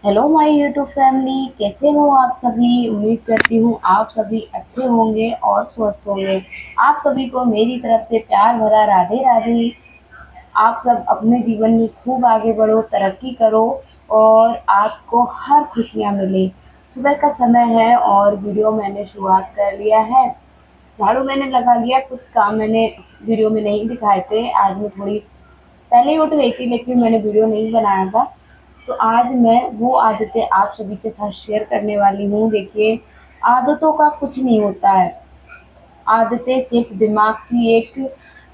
Hello my YouTube family, कैसे हो आप सभी। उम्मीद करती हूँ आप सभी अच्छे होंगे और स्वस्थ होंगे। आप सभी को मेरी तरफ से प्यार भरा राधे राधे। आप सब अपने जीवन में खूब आगे बढ़ो, तरक्की करो और आपको हर खुशियाँ मिले। सुबह का समय है और वीडियो मैंने शुरुआत कर लिया है। झाड़ू मैंने लगा लिया, कुछ काम मैंने वीडियो में नहीं दिखाए थे। आज मैं थोड़ी पहले ही उठ गई थी, लेकिन मैंने वीडियो नहीं बनाया था। तो आज मैं वो आदतें आप सभी के साथ शेयर करने वाली हूँ। देखिए, आदतों का कुछ नहीं होता है। आदतें सिर्फ दिमाग की एक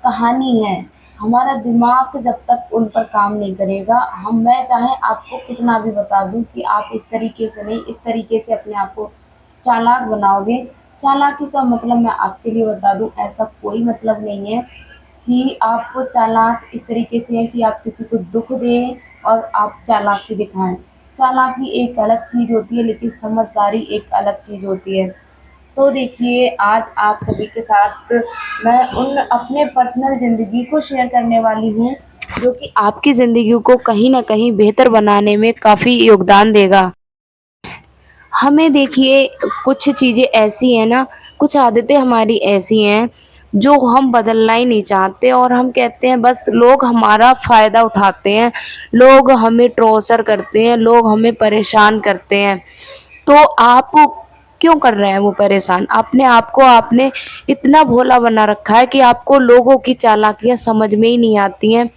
कहानी है। हमारा दिमाग जब तक उन पर काम नहीं करेगा, मैं चाहे आपको कितना भी बता दूं कि आप इस तरीके से नहीं, इस तरीके से अपने आप को चालाक बनाओगे। चालाकी का मतलब मैं आपके लिए बता दूं, ऐसा कोई मतलब नहीं है कि आप चालाक इस तरीके से हैं कि आप किसी को दुख दें और आप चालाकी दिखाएं। चालाकी एक अलग चीज़ होती है, लेकिन समझदारी एक अलग चीज़ होती है। तो देखिए, आज आप सभी के साथ मैं उन अपने पर्सनल ज़िंदगी को शेयर करने वाली हूँ, जो कि आपकी ज़िंदगी को कहीं न कहीं बेहतर बनाने में काफ़ी योगदान देगा। हमें देखिए, कुछ चीज़ें ऐसी हैं ना, कुछ आदतें हमारी ऐसी हैं जो हम बदलना ही नहीं चाहते और हम कहते हैं बस लोग हमारा फ़ायदा उठाते हैं, लोग हमें टॉर्चर करते हैं, लोग हमें परेशान करते हैं। तो आप क्यों कर रहे हैं वो परेशान? अपने आप को आपने इतना भोला बना रखा है कि आपको लोगों की चालाकियाँ समझ में ही नहीं आती हैं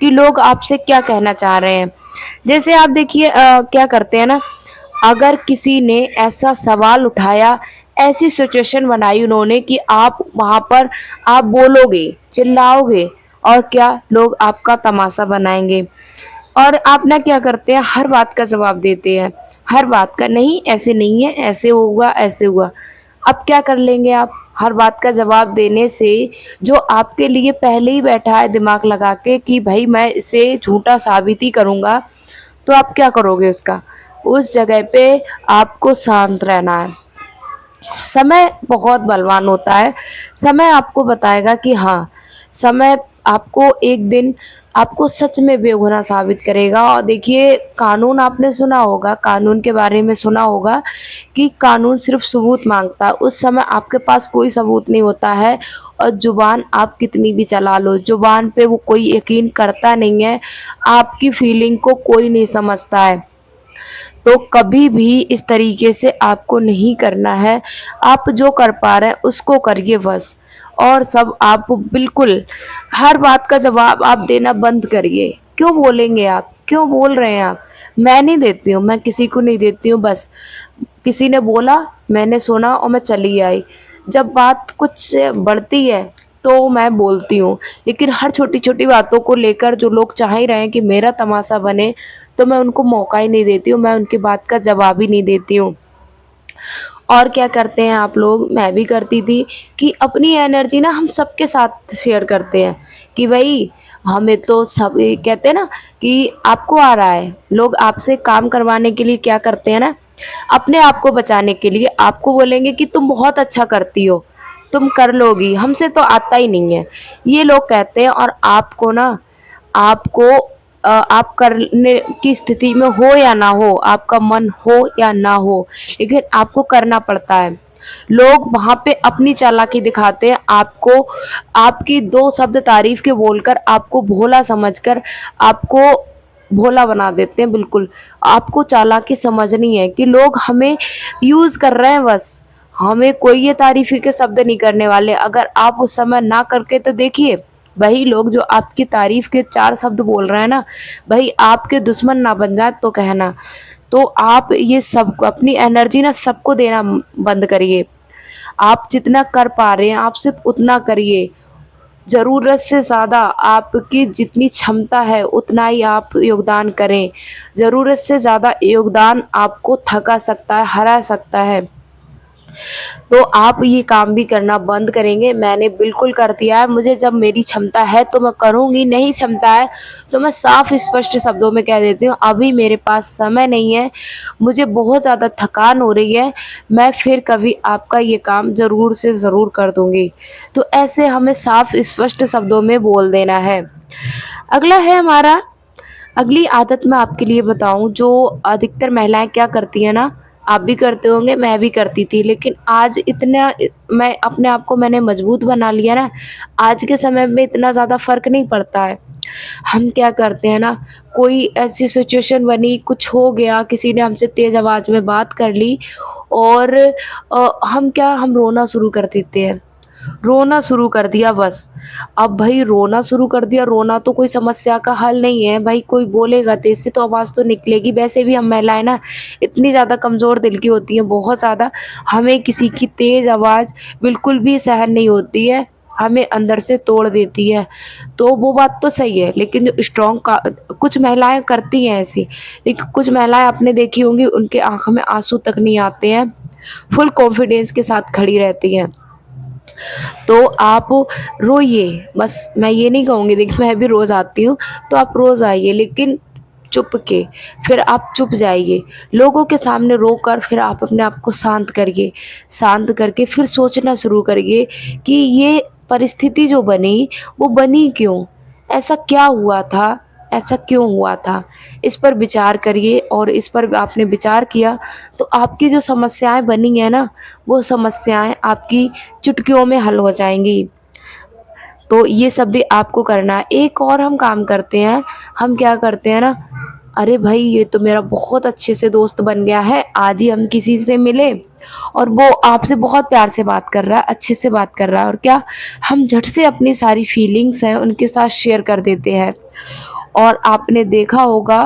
कि लोग आपसे क्या कहना चाह रहे हैं। जैसे आप देखिए, क्या करते हैं ना, अगर किसी ने ऐसा सवाल उठाया, ऐसी सिचुएशन बनाई उन्होंने कि आप वहाँ पर आप बोलोगे, चिल्लाओगे और क्या लोग आपका तमाशा बनाएँगे। और आप ना क्या करते हैं, हर बात का जवाब देते हैं। हर बात का नहीं, ऐसे नहीं है, ऐसे होगा, ऐसे हुआ। अब क्या कर लेंगे आप? हर बात का जवाब देने से जो आपके लिए पहले ही बैठा है दिमाग लगा के कि भाई मैं इसे झूठा साबित ही करूँगा, तो आप क्या करोगे उसका? उस जगह पे आपको शांत रहना है। समय बहुत बलवान होता है। समय आपको बताएगा कि हाँ, समय आपको एक दिन आपको सच में बेगुनाह साबित करेगा। और देखिए, कानून आपने सुना होगा, कानून के बारे में सुना होगा कि कानून सिर्फ़ सबूत माँगता है। उस समय आपके पास कोई सबूत नहीं होता है और ज़ुबान आप कितनी भी चला लो, ज़ुबान पे वो कोई यकीन करता नहीं है, आपकी फीलिंग को कोई नहीं समझता है। तो कभी भी इस तरीके से आपको नहीं करना है। आप जो कर पा रहे हैं उसको करिए बस, और सब आप बिल्कुल हर बात का जवाब आप देना बंद करिए। क्यों बोलेंगे आप? क्यों बोल रहे हैं आप? मैं नहीं देती हूँ, मैं किसी को नहीं देती हूँ। बस किसी ने बोला, मैंने सुना और मैं चली आई। जब बात कुछ बढ़ती है तो मैं बोलती हूँ, लेकिन हर छोटी-छोटी बातों को लेकर जो लोग चाह ही रहे हैं कि मेरा तमाशा बने, तो मैं उनको मौका ही नहीं देती हूँ, मैं उनकी बात का जवाब ही नहीं देती हूँ। और क्या करते हैं आप लोग, मैं भी करती थी कि अपनी एनर्जी ना हम सबके साथ शेयर करते हैं कि भई हमें तो सब ये कहते हैं ना कि आपको आ रहा है, लोग आपसे काम करवाने के लिए क्या करते हैं ना, अपने आप को बचाने के लिए आपको बोलेंगे कि तुम बहुत अच्छा करती हो, तुम कर लोगी, हमसे तो आता ही नहीं है। ये लोग कहते हैं और आपको ना, आपको आप करने की स्थिति में हो या ना हो, आपका मन हो या ना हो, लेकिन आपको करना पड़ता है। लोग वहाँ पे अपनी चालाकी दिखाते हैं, आपको आपकी 2 शब्द तारीफ़ के बोलकर आपको भोला समझकर आपको भोला बना देते हैं बिल्कुल। आपको चालाकी समझनी है कि लोग हमें यूज़ कर रहे हैं बस, हमें कोई ये तारीफ़ के शब्द नहीं करने वाले। अगर आप उस समय ना करके तो देखिए, वही लोग जो आपकी तारीफ़ के 4 शब्द बोल रहे हैं ना, वही आपके दुश्मन ना बन जाए तो कहना। तो आप ये सब अपनी एनर्जी ना सबको देना बंद करिए। आप जितना कर पा रहे हैं, आप सिर्फ़ उतना करिए। ज़रूरत से ज़्यादा आपकी जितनी क्षमता है उतना ही आप योगदान करें। ज़रूरत से ज़्यादा योगदान आपको थका सकता है, हरा सकता है। तो आप ये काम भी करना बंद करेंगे। मैंने बिल्कुल कर दिया है, मुझे जब मेरी क्षमता है तो मैं करूँगी, नहीं क्षमता है तो मैं साफ स्पष्ट शब्दों में कह देती हूँ अभी मेरे पास समय नहीं है, मुझे बहुत ज़्यादा थकान हो रही है, मैं फिर कभी आपका ये काम ज़रूर से ज़रूर कर दूँगी। तो ऐसे हमें साफ स्पष्ट शब्दों में बोल देना है। अगला है हमारा अगली आदत मैं आपके लिए बताऊँ जो अधिकतर महिलाएँ क्या करती हैं ना, आप भी करते होंगे, मैं भी करती थी, लेकिन आज इतना मैं अपने आप को मैंने मजबूत बना लिया ना, आज के समय में इतना ज़्यादा फ़र्क नहीं पड़ता है। हम क्या करते हैं ना, कोई ऐसी सिचुएशन बनी, कुछ हो गया, किसी ने हमसे तेज़ आवाज़ में बात कर ली और हम रोना शुरू कर देते हैं। रोना शुरू कर दिया बस। अब भई रोना शुरू कर दिया, रोना तो कोई समस्या का हल नहीं है, भई कोई बोलेगा तेज़ से तो आवाज़ तो निकलेगी। वैसे भी हम महिलाएँ ना इतनी ज़्यादा कमज़ोर दिल की होती हैं, बहुत ज़्यादा, हमें किसी की तेज़ आवाज़ बिल्कुल भी सहन नहीं होती है, हमें अंदर से तोड़ देती है। तो वो बात तो सही है, लेकिन जो स्ट्रॉन्ग का कुछ महिलाएँ करती हैं ऐसी, लेकिन कुछ महिलाएँ आपने देखी होंगी उनके आँखों में आँसू तक नहीं आते हैं, फुल कॉन्फिडेंस के साथ खड़ी रहती हैं। तो आप रोइए, बस मैं ये नहीं कहूँगी, देखिए मैं भी रोज़ आती हूँ, तो आप रोज़ आइए, लेकिन चुप के, फिर आप चुप जाइए। लोगों के सामने रोकर फिर आप अपने आप को शांत करिए। शांत करके फिर सोचना शुरू करिए कि ये परिस्थिति जो बनी, वो बनी क्यों? ऐसा क्या हुआ था? ऐसा क्यों हुआ था? इस पर विचार करिए और इस पर आपने विचार किया, तो आपकी जो समस्याएँ बनी हैं ना, वो समस्याएँ आपकी चुटकियों में हल हो जाएँगी। तो ये सब भी आपको करना है। एक और हम काम करते हैं, हम क्या करते हैं ना, अरे भाई ये तो मेरा बहुत अच्छे से दोस्त बन गया है, आज ही हम किसी से मिले और वो आपसे बहुत प्यार से बात कर रहा है, अच्छे से बात कर रहा है और क्या, हम झट से अपनी सारी फीलिंग्स हैं उनके साथ शेयर कर देते हैं। और आपने देखा होगा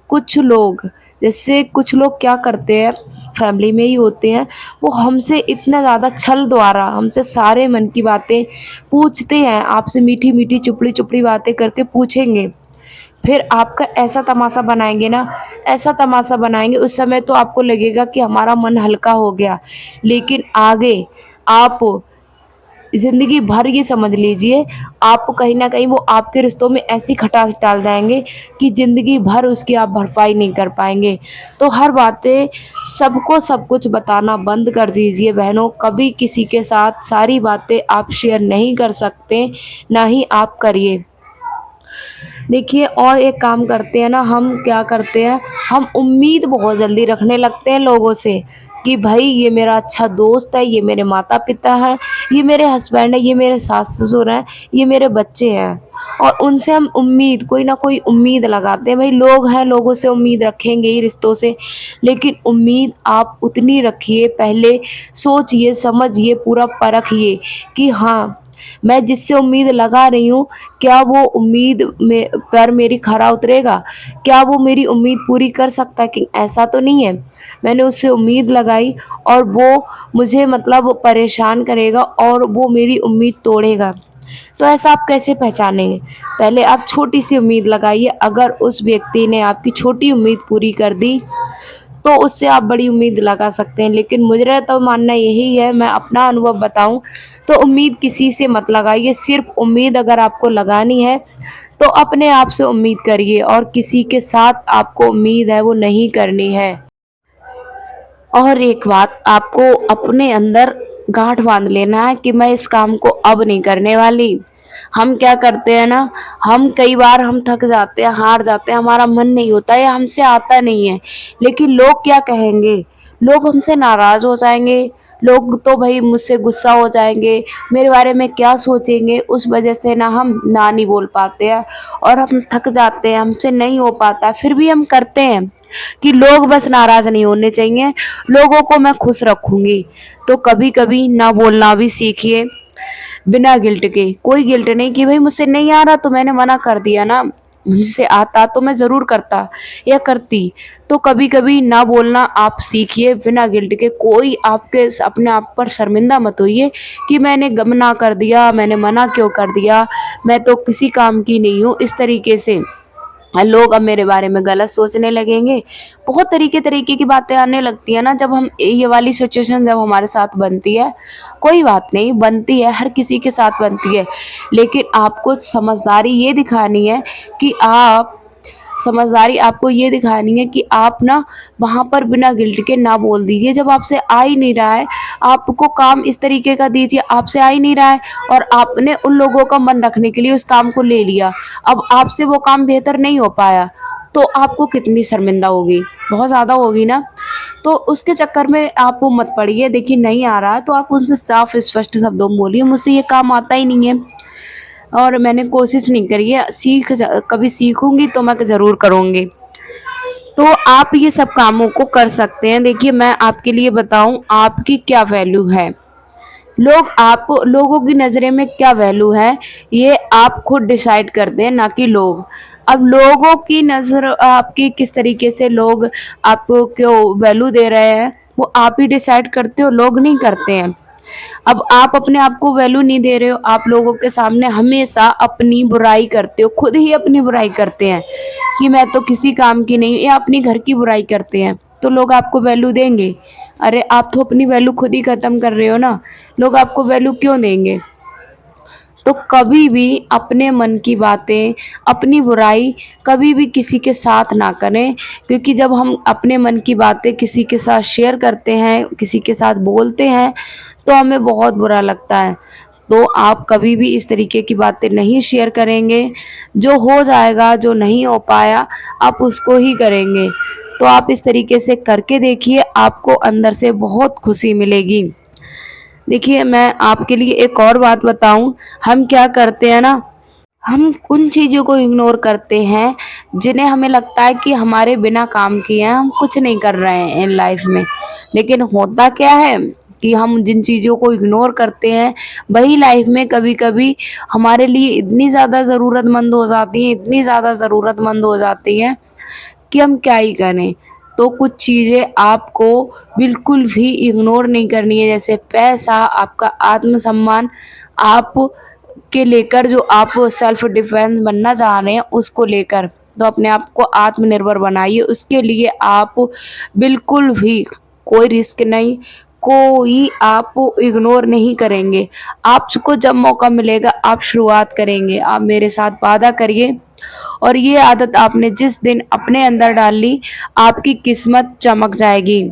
कुछ लोग, जैसे कुछ लोग क्या करते हैं, फैमिली में ही होते हैं, वो हमसे इतना ज़्यादा छल द्वारा हमसे सारे मन की बातें पूछते हैं, आपसे मीठी-मीठी, चुपड़ी-चुपड़ी बातें करके पूछेंगे। फिर आपका ऐसा तमाशा बनाएँगे ना, ऐसा तमाशा बनाएँगे, उस समय तो आपको लगेगा कि हमारा मन हल्का हो गया। लेकिन आगे आप ज़िंदगी भर ये समझ लीजिए, आप कहीं न कहीं वो आपके रिश्तों में ऐसी खटास डाल जाएँगे कि ज़िंदगी भर उसकी आप भरपाई नहीं कर पाएँगे। तो हर बातें सबको सब कुछ बताना बंद कर दीजिए बहनों, कभी किसी के साथ सारी बातें आप शेयर नहीं कर सकते, ना ही आप करिए। देखिए और एक काम करते हैं ना, हम क्या करते हैं, हम उम्मीद बहुत जल्दी रखने लगते हैं लोगों से कि भाई ये मेरा अच्छा दोस्त है, ये मेरे माता-पिता हैं, ये मेरे हस्बैंड है, ये मेरे सास-ससुर हैं, ये मेरे बच्चे हैं और उनसे हम उम्मीद कोई ना कोई उम्मीद लगाते हैं। भाई लोग हैं, लोगों से उम्मीद रखेंगे ही रिश्तों से, लेकिन उम्मीद आप उतनी रखिए, पहले सोचिए, समझिए, पूरा परखिए कि हाँ, मैं जिससे उम्मीद लगा रही हूँ, क्या वो उम्मीद में पर मेरी खरा उतरेगा? क्या वो मेरी उम्मीद पूरी कर सकता है? कि ऐसा तो नहीं है। मैंने उससे उम्मीद लगाई और वो मुझे मतलब परेशान करेगा और वो मेरी उम्मीद तोड़ेगा। तो ऐसा आप कैसे पहचानेंगे? पहले आप छोटी-सी उम्मीद लगाइए, अगर उस व्यक्ति ने आपकी छोटी उम्मीद पूरी कर दी, तो उससे आप बड़ी उम्मीद लगा सकते हैं। लेकिन मेरा तो मानना यही है, मैं अपना अनुभव बताऊँ, तो उम्मीद किसी से मत लगाइए, सिर्फ़ उम्मीद अगर आपको लगानी है, तो अपने आप से उम्मीद करिए और किसी के साथ आपको उम्मीद है वो नहीं करनी है। और एक बात आपको अपने अंदर गाँठ बाँध लेना है कि मैं इस काम को अब नहीं करने वाली। हम क्या करते हैं ना, हम कई बार हम थक जाते हैं, हार जाते हैं, हमारा मन नहीं होता या हमसे आता नहीं है, लेकिन लोग क्या कहेंगे? लोग हमसे नाराज़ हो जाएँगे, लोग तो भई मुझसे गुस्सा हो जाएँगे, मेरे बारे में क्या सोचेंगे? उस वजह से ना हम ना नहीं बोल पाते हैं और हम थक जाते हैं, हमसे नहीं हो पाता, फिर भी हम करते हैं कि लोग बस नाराज़ नहीं होने चाहिए, लोगों को मैं खुश रखूँगी। तो कभी-कभी ना बोलना भी सीखिए, बिना गिल्ट के। कोई गिल्ट नहीं कि भई मुझसे नहीं आ रहा तो मैंने मना कर दिया ना, मुझसे आता तो मैं ज़रूर करता या करती। तो कभी-कभी ना बोलना आप सीखिए बिना गिल्ट के। कोई आपके अपने आप पर शर्मिंदा मत होइए कि मैंने मना कर दिया, मैंने मना क्यों कर दिया, मैं तो किसी काम की नहीं हूँ, इस तरीके से। लोग अब मेरे बारे में गलत सोचने लगेंगे। बहुत तरीके-तरीके की बातें आने लगती हैं ना, जब हम ये वाली सिचुएशन जब हमारे साथ बनती है, कोई बात नहीं बनती है, हर किसी के साथ बनती है। लेकिन आपको समझदारी ये दिखानी है कि आप समझदारी आपको ये दिखानी है कि आप ना वहाँ पर बिना गिल्ट के ना बोल दीजिए। जब आपसे आ ही नहीं रहा है, आपको काम इस तरीके का दीजिए, आपसे आ ही नहीं रहा है और आपने उन लोगों का मन रखने के लिए उस काम को ले लिया। अब आपसे वो काम बेहतर नहीं हो पाया, तो आपको कितनी शर्मिंदा होगी, बहुत ज़्यादा होगी ना। तो उसके चक्कर में आप वो मत पड़िए। देखिए नहीं आ रहा है तो आप उनसे साफ स्पष्ट शब्दों में बोलिए, मुझसे ये काम आता ही नहीं है और मैंने कोशिश नहीं करी है, कभी सीखूंगी तो मैं ज़रूर करूँगी। तो आप ये सब कामों को कर सकते हैं। देखिए मैं आपके लिए बताऊं आपकी क्या वैल्यू है, लोगों की नज़रें में क्या वैल्यू है, ये आप खुद डिसाइड करते हैं, ना कि लोग। अब लोगों की नज़र आपकी किस तरीके से लोग आपको क्यों वैल्यू दे रहे हैं, वो आप ही डिसाइड करते हो, लोग नहीं करते हैं। अब आप अपने आप को वैल्यू नहीं दे रहे हो, आप लोगों के सामने हमेशा अपनी बुराई करते हो, खुद ही अपनी बुराई करते हैं कि मैं तो किसी काम की नहीं, या अपनी घर की बुराई करते हैं, तो लोग आपको वैल्यू देंगे? अरे आप तो अपनी वैल्यू खुद ही खत्म कर रहे हो ना, लोग आपको वैल्यू क्यों देंगे? तो कभी भी अपने मन की बातें, अपनी बुराई कभी भी किसी के साथ ना करें, क्योंकि जब हम अपने मन की बातें किसी के साथ शेयर करते हैं, किसी के साथ बोलते हैं, तो हमें बहुत बुरा लगता है। तो आप कभी भी इस तरीके की बातें नहीं शेयर करेंगे, जो हो जाएगा, जो नहीं हो पाया, आप उसको ही करेंगे। तो आप इस तरीके से करके देखिए, आपको अंदर से बहुत खुशी मिलेगी। देखिए मैं आपके लिए एक और बात बताऊं, हम क्या करते हैं ना, हम उन चीज़ों को इग्नोर करते हैं जिन्हें हमें लगता है कि हमारे बिना काम किए हैं हम कुछ नहीं कर रहे हैं इन लाइफ में। लेकिन होता क्या है कि हम जिन चीज़ों को इग्नोर करते हैं वही लाइफ में कभी कभी हमारे लिए इतनी ज़्यादा ज़रूरतमंद हो जाती हैं, इतनी ज़्यादा ज़रूरतमंद हो जाती हैं कि हम क्या ही करें। तो कुछ चीज़ें आपको बिल्कुल भी इग्नोर नहीं करनी है, जैसे पैसा, आपका आत्मसम्मान, आप के लेकर जो आप सेल्फ डिफेंस बनना चाह रहे हैं उसको लेकर, तो अपने आप को आत्मनिर्भर बनाइए। उसके लिए आप बिल्कुल भी कोई रिस्क नहीं, कोई आप इग्नोर नहीं करेंगे। आपको जब मौका मिलेगा आप शुरुआत करेंगे, आप मेरे साथ वादा करिए। और ये आदत आपने जिस दिन अपने अंदर डाल ली, आपकी किस्मत चमक जाएगी।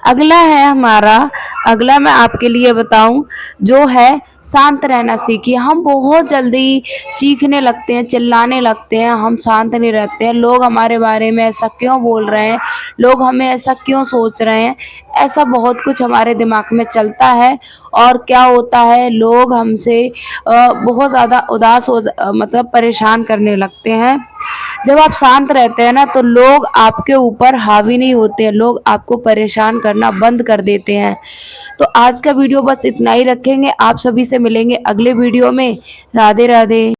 अगला है हमारा, अगला मैं आपके लिए बताऊं, जो है शांत रहना सीखिए। हम बहुत जल्दी चीखने लगते हैं, चिल्लाने लगते हैं, हम शांत नहीं रहते हैं। लोग हमारे बारे में ऐसा क्यों बोल रहे हैं, लोग हमें ऐसा क्यों सोच रहे हैं, ऐसा बहुत कुछ हमारे दिमाग में चलता है। और क्या होता है, लोग हमसे बहुत ज़्यादा मतलब परेशान करने लगते हैं। जब आप शांत रहते हैं ना तो लोग आपके ऊपर हावी नहीं होते हैं, लोग आपको परेशान करना बंद कर देते हैं। तो आज का वीडियो बस इतना ही रखेंगे, आप सभी से मिलेंगे अगले वीडियो में। राधे राधे।